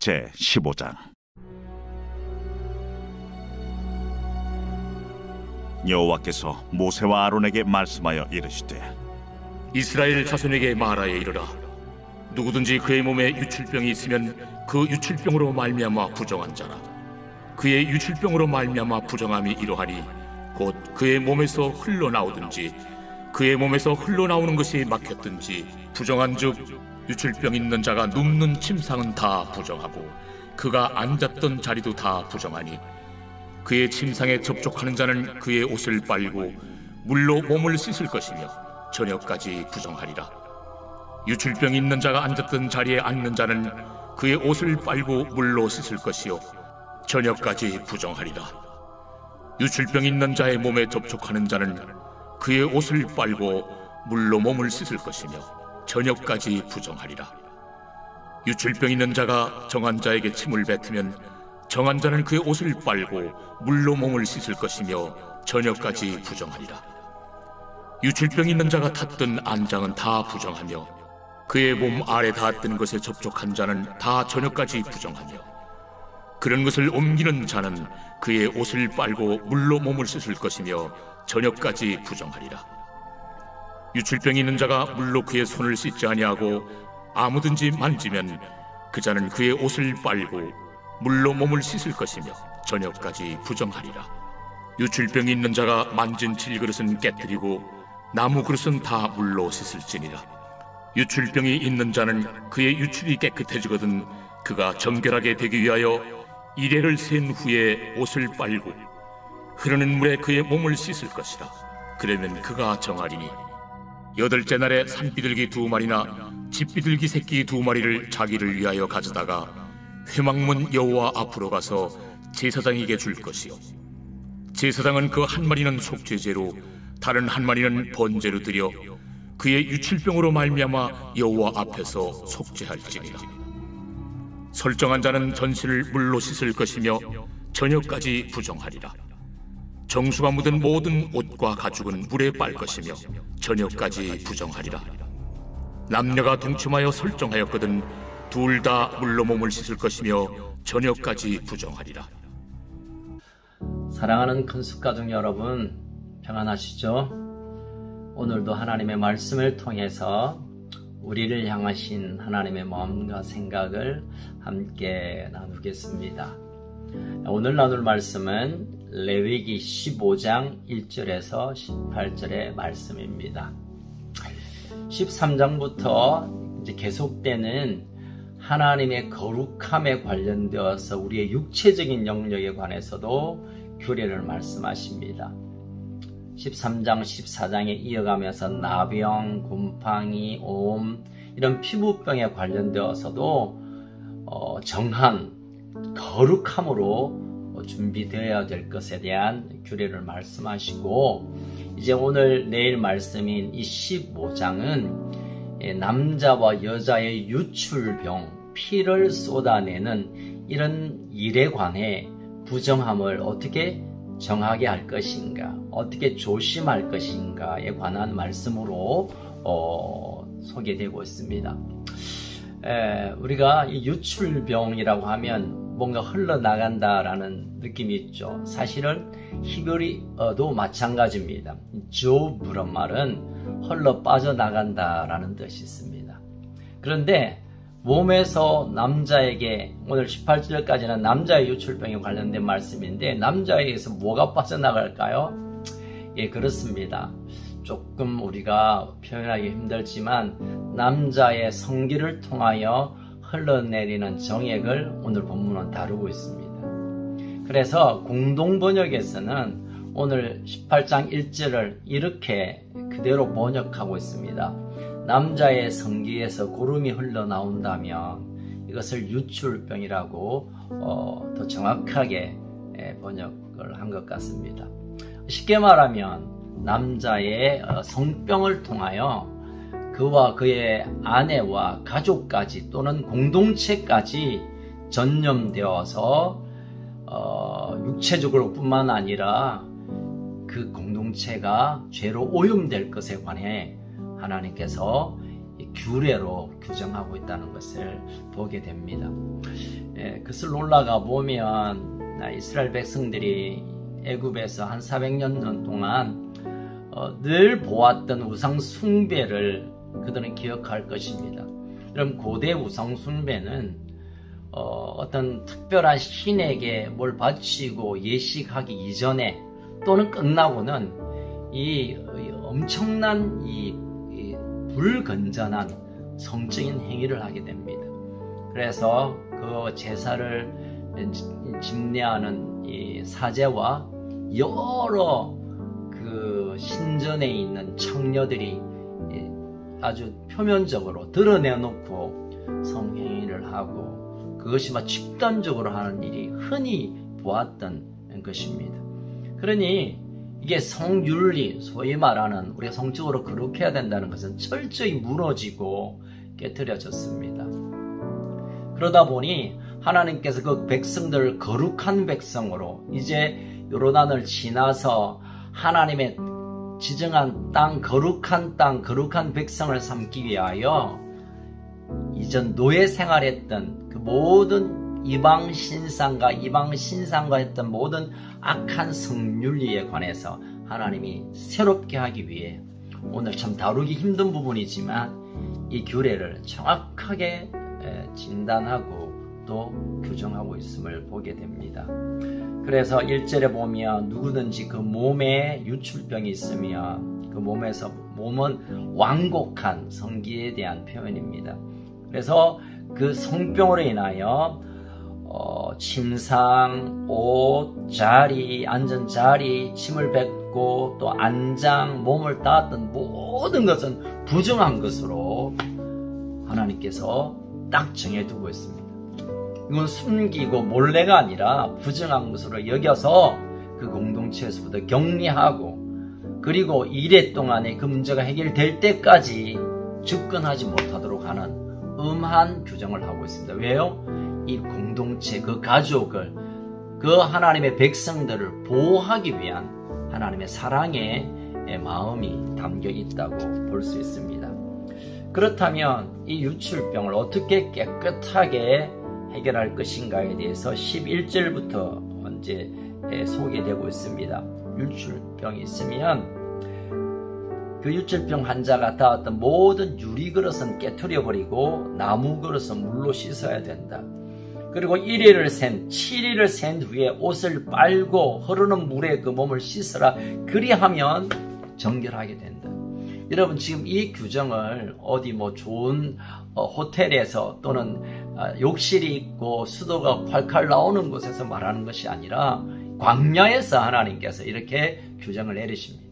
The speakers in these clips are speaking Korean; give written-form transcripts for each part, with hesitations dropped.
제15장. 여호와께서 모세와 아론에게 말씀하여 이르시되, 이스라엘 자손에게 말하여 이르라. 누구든지 그의 몸에 유출병이 있으면 그 유출병으로 말미암아 부정한 자라. 그의 유출병으로 말미암아 부정함이 이러하니 곧 그의 몸에서 흘러나오든지 그의 몸에서 흘러나오는 것이 막혔든지 부정한즉 유출병 있는 자가 눕는 침상은 다 부정하고 그가 앉았던 자리도 다 부정하니 그의 침상에 접촉하는 자는 그의 옷을 빨고 물로 몸을 씻을 것이며 저녁까지 부정하리라. 유출병 있는 자가 앉았던 자리에 앉는 자는 그의 옷을 빨고 물로 씻을 것이요 저녁까지 부정하리라. 유출병 있는 자의 몸에 접촉하는 자는 그의 옷을 빨고 물로 몸을 씻을 것이며 저녁까지 부정하리라. 유출병 있는 자가 정한 자에게 침을 뱉으면 정한 자는 그의 옷을 빨고 물로 몸을 씻을 것이며 저녁까지 부정하리라. 유출병 있는 자가 탔던 안장은 다 부정하며 그의 몸 아래 닿았던 것에 접촉한 자는 다 저녁까지 부정하며 그런 것을 옮기는 자는 그의 옷을 빨고 물로 몸을 씻을 것이며 저녁까지 부정하리라. 유출병이 있는 자가 물로 그의 손을 씻지 아니하고 아무든지 만지면 그 자는 그의 옷을 빨고 물로 몸을 씻을 것이며 저녁까지 부정하리라. 유출병이 있는 자가 만진 질그릇은 깨뜨리고 나무 그릇은 다 물로 씻을지니라. 유출병이 있는 자는 그의 유출이 깨끗해지거든 그가 정결하게 되기 위하여 이레를 센 후에 옷을 빨고 흐르는 물에 그의 몸을 씻을 것이라. 그러면 그가 정하리니 8째 날에 산비둘기 2마리나 집비둘기 새끼 2마리를 자기를 위하여 가져다가 회막문 여호와 앞으로 가서 제사장에게 줄 것이요 제사장은 그 한 마리는 속죄제로 다른 한 마리는 번제로 드려 그의 유출병으로 말미암아 여호와 앞에서 속죄할지니라. 설정한 자는 전신을 물로 씻을 것이며 저녁까지 부정하리라. 정수가 묻은 모든 옷과 가죽은 물에 빨 것이며 저녁까지 부정하리라. 남녀가 동침하여 설정하였거든 둘 다 물로 몸을 씻을 것이며 저녁까지 부정하리라. 사랑하는 큰숙가족 여러분, 평안하시죠? 오늘도 하나님의 말씀을 통해서 우리를 향하신 하나님의 마음과 생각을 함께 나누겠습니다. 오늘 나눌 말씀은 레위기 15장 1절에서 18절의 말씀입니다. 13장부터 이제 계속되는 하나님의 거룩함에 관련되어서 우리의 육체적인 영역에 관해서도 규례를 말씀하십니다. 13장, 14장에 이어가면서 나병, 곰팡이, 옴 이런 피부병에 관련되어서도 정한 거룩함으로 준비되어야 될 것에 대한 규례를 말씀하시고 이제 오늘 내일 말씀인 이 15장은 남자와 여자의 유출병, 피를 쏟아내는 이런 일에 관해 부정함을 어떻게 정하게 할 것인가, 어떻게 조심할 것인가에 관한 말씀으로 소개되고 있습니다. 우리가 이 유출병이라고 하면 뭔가 흘러나간다라는 느낌이 있죠. 사실은 히브리어도 마찬가지입니다. 조브란 말은 흘러 빠져나간다라는 뜻이 있습니다. 그런데 몸에서 남자에게 오늘 18절까지는 남자의 유출병에 관련된 말씀인데 남자에게서 뭐가 빠져나갈까요? 예, 그렇습니다. 조금 우리가 표현하기 힘들지만 남자의 성기를 통하여 흘러내리는 정액을 오늘 본문은 다루고 있습니다. 그래서 공동번역에서는 오늘 18장 1절을 이렇게 그대로 번역하고 있습니다. 남자의 성기에서 고름이 흘러나온다면 이것을 유출병이라고 더 정확하게 번역을 한 것 같습니다. 쉽게 말하면 남자의 성병을 통하여 그와 그의 아내와 가족까지 또는 공동체까지 전염되어서 육체적으로 뿐만 아니라 그 공동체가 죄로 오염될 것에 관해 하나님께서 규례로 규정하고 있다는 것을 보게 됩니다. 그슬 올라가 보면 이스라엘 백성들이 애굽에서 한 400년 동안 늘 보았던 우상 숭배를 그들은 기억할 것입니다. 그럼 고대 우상 숭배는 어떤 특별한 신에게 뭘 바치고 예식하기 이전에 또는 끝나고는 이 엄청난 이 불건전한 성적인 행위를 하게 됩니다. 그래서 그 제사를 집례하는 이 사제와 여러 그 신전에 있는 청녀들이 아주 표면적으로 드러내놓고 성행위를 하고 그것이 막 집단적으로 하는 일이 흔히 보았던 것입니다. 그러니 이게 성윤리, 소위 말하는 우리가 성적으로 거룩해야 된다는 것은 철저히 무너지고 깨트려졌습니다. 그러다 보니 하나님께서 그 백성들을 거룩한 백성으로 이제 요르단을 지나서 하나님의 지정한 땅, 거룩한 땅, 거룩한 백성을 삼기 위하여 이전 노예 생활했던 그 모든 이방 신상과 했던 모든 악한 성윤리에 관해서 하나님이 새롭게 하기 위해 오늘 참 다루기 힘든 부분이지만 이 규례를 정확하게 진단하고 또 규정하고 있음을 보게 됩니다. 그래서 1절에 보면 누구든지 그 몸에 유출병이 있으면 그 몸은 완곡한 성기에 대한 표현입니다. 그래서 그 성병으로 인하여 침상, 옷, 자리, 앉은 자리, 침을 뱉고 또 안장, 몸을 닿았던 모든 것은 부정한 것으로 하나님께서 딱 정해두고 있습니다. 이건 숨기고 몰래가 아니라 부정한 것으로 여겨서 그 공동체에서부터 격리하고 그리고 1회 동안에 그 문제가 해결될 때까지 접근하지 못하도록 하는 엄한 규정을 하고 있습니다. 왜요? 이 공동체, 그 가족을, 그 하나님의 백성들을 보호하기 위한 하나님의 사랑의 마음이 담겨 있다고 볼 수 있습니다. 그렇다면 이 유출병을 어떻게 깨끗하게 해결할 것인가에 대해서 11절부터 이제 소개되고 있습니다. 유출병이 있으면 그 유출병 환자가 닿았던 모든 유리그릇은 깨트려버리고 나무 그릇은 물로 씻어야 된다. 그리고 7일을 센 후에 옷을 빨고 흐르는 물에 그 몸을 씻으라. 그리하면 정결하게 된다. 여러분 지금 이 규정을 어디 좋은 호텔에서 또는 욕실이 있고 수도가 콸콸 나오는 곳에서 말하는 것이 아니라 광야에서 하나님께서 이렇게 규정을 내리십니다.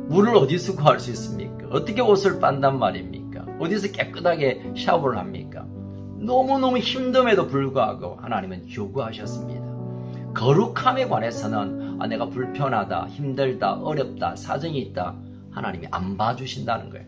물을 어디서 구할 수 있습니까? 어떻게 옷을 빤단 말입니까? 어디서 깨끗하게 샤워를 합니까? 너무너무 힘듦에도 불구하고 하나님은 요구하셨습니다. 거룩함에 관해서는 내가 불편하다, 힘들다, 어렵다, 사정이 있다 하나님이 안 봐주신다는 거예요.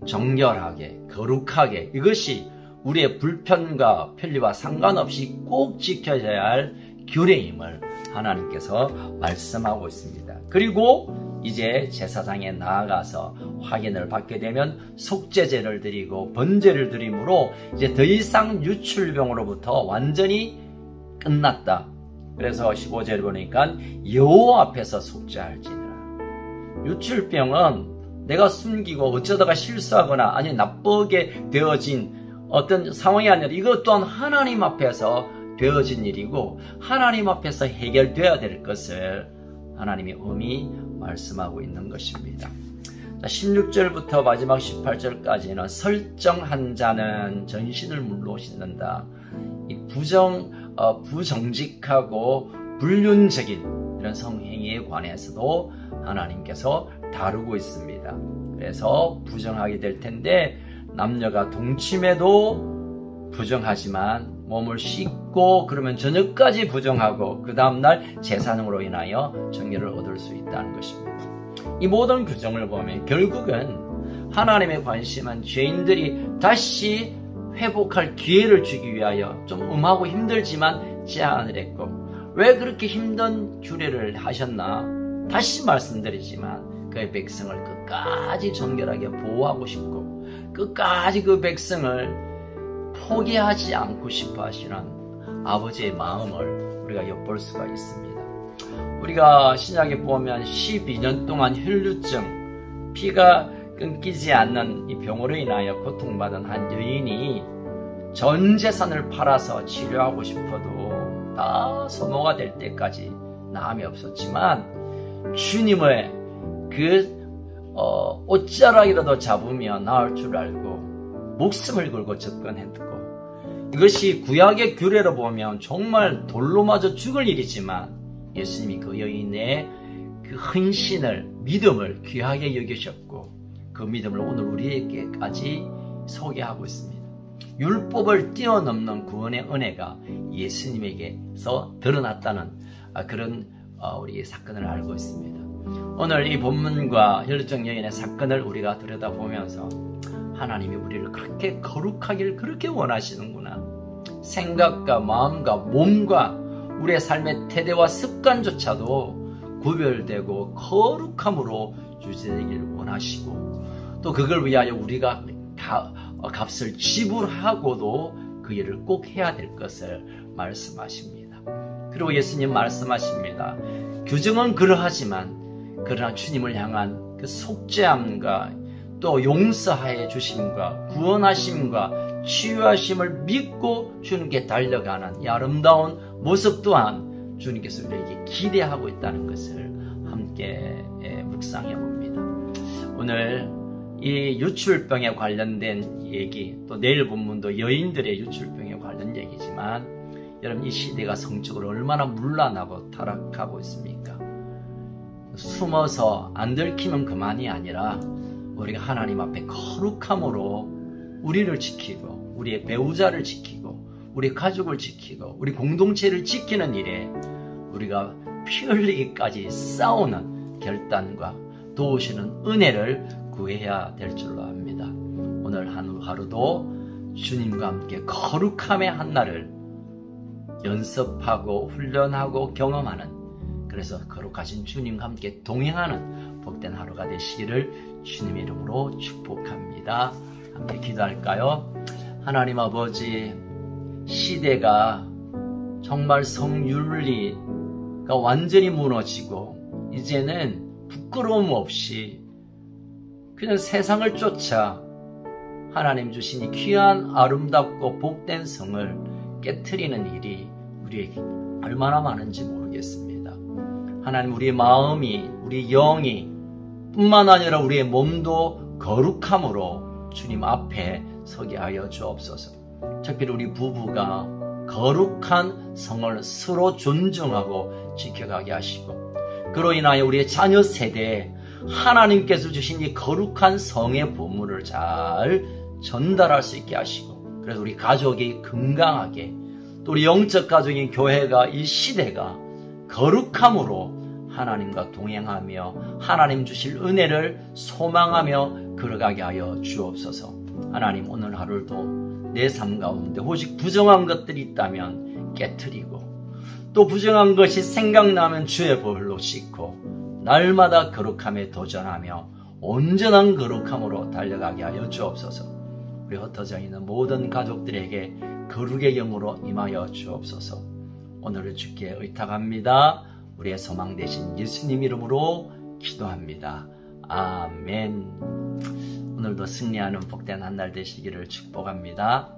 정결하게, 거룩하게 이것이 우리의 불편과 편리와 상관없이 꼭 지켜져야 할 규례임을 하나님께서 말씀하고 있습니다. 그리고 이제 제사장에 나아가서 확인을 받게 되면 속죄제를 드리고 번제를 드림으로 이제 더 이상 유출병으로부터 완전히 끝났다. 그래서 15절에 보니까 여호와 앞에서 속죄할지니라. 유출병은 내가 숨기고 어쩌다가 실수하거나 아니 나쁘게 되어진 어떤 상황이 아니라 이것 또한 하나님 앞에서 되어진 일이고 하나님 앞에서 해결되어야 될 것을 하나님이 엄히 말씀하고 있는 것입니다. 16절부터 마지막 18절까지는 설정한 자는 전신을 물로 씻는다. 이 부정직하고 불륜적인 이런 성행위에 관해서도 하나님께서 다루고 있습니다. 그래서 부정하게 될 텐데 남녀가 동침해도 부정하지만 몸을 씻고 그러면 저녁까지 부정하고 그 다음날 제사능으로 인하여 정결을 얻을 수 있다는 것입니다. 이 모든 규정을 보면 결국은 하나님의 관심은 죄인들이 다시 회복할 기회를 주기 위하여 좀 음하고 힘들지만 제한을 했고 왜 그렇게 힘든 규례를 하셨나? 다시 말씀드리지만 그의 백성을 끝까지 정결하게 보호하고 싶고 끝까지 그 백성을 포기하지 않고 싶어 하시는 아버지의 마음을 우리가 엿볼 수가 있습니다. 우리가 신약에 보면 12년 동안 혈루증, 피가 끊기지 않는 이 병으로 인하여 고통받은 한 여인이 전 재산을 팔아서 치료하고 싶어도 다 소모가 될 때까지 나음이 없었지만 주님의 옷자락이라도 잡으면 나을 줄 알고 목숨을 걸고 접근했고, 이것이 구약의 규례로 보면 정말 돌로 맞아 죽을 일이지만 예수님이 그 여인의 그 헌신을, 믿음을 귀하게 여기셨고 그 믿음을 오늘 우리에게까지 소개하고 있습니다. 율법을 뛰어넘는 구원의 은혜가 예수님에게서 드러났다는 그런 우리 사건을 알고 있습니다. 오늘 이 본문과 혈루증 여인의 사건을 우리가 들여다보면서 하나님이 우리를 그렇게 거룩하기를 그렇게 원하시는구나. 생각과 마음과 몸과 우리의 삶의 태도와 습관조차도 구별되고 거룩함으로 유지되기를 원하시고, 또 그걸 위하여 우리가 값을 지불하고도 그 일을 꼭 해야 될 것을 말씀하십니다. 그리고 예수님 말씀하십니다. 규정은 그러하지만 그러나 주님을 향한 그 속죄함과 또 용서하여 주심과 구원하심과 치유하심을 믿고 주님께 달려가는 이 아름다운 모습 또한 주님께서 우리에게 기대하고 있다는 것을 함께 묵상해 봅니다. 오늘 이 유출병에 관련된 얘기, 또 내일 본문도 여인들의 유출병에 관련 얘기지만, 여러분 이 시대가 성적으로 얼마나 문란하고 타락하고 있습니까? 숨어서 안 들키면 그만이 아니라 우리가 하나님 앞에 거룩함으로 우리를 지키고 우리의 배우자를 지키고 우리 가족을 지키고 우리 공동체를 지키는 일에 우리가 피 흘리기까지 싸우는 결단과 도우시는 은혜를 구해야 될 줄로 압니다. 오늘 하루도 주님과 함께 거룩함의 한날을 연습하고 훈련하고 경험하는, 그래서 거룩하신 주님과 함께 동행하는 복된 하루가 되시기를 주님의 이름으로 축복합니다. 함께 기도할까요? 하나님 아버지, 시대가 정말 성윤리가 완전히 무너지고 이제는 부끄러움 없이 그냥 세상을 쫓아 하나님 주신 이 귀한 아름답고 복된 성을 깨트리는 일이 우리에게 얼마나 많은지 모르겠습니다. 하나님, 우리의 마음이, 우리 영이 뿐만 아니라 우리의 몸도 거룩함으로 주님 앞에 서게 하여 주옵소서. 특별히 우리 부부가 거룩한 성을 서로 존중하고 지켜가게 하시고, 그로 인하여 우리의 자녀 세대에 하나님께서 주신 이 거룩한 성의 보물을 잘 전달할 수 있게 하시고, 그래서 우리 가족이 건강하게, 또 우리 영적 가족인 교회가, 이 시대가 거룩함으로 하나님과 동행하며 하나님 주실 은혜를 소망하며 걸어가게 하여 주옵소서. 하나님, 오늘 하루도 내 삶 가운데 오직 부정한 것들이 있다면 깨트리고, 또 부정한 것이 생각나면 주의 벌로 씻고 날마다 거룩함에 도전하며 온전한 거룩함으로 달려가게 하여 주옵소서. 우리 흩어져 있는 모든 가족들에게 거룩의 영으로 임하여 주옵소서. 오늘을 주께 의탁합니다. 우리의 소망 되신 예수님 이름으로 기도합니다. 아멘. 오늘도 승리하는 복된 한 날 되시기를 축복합니다.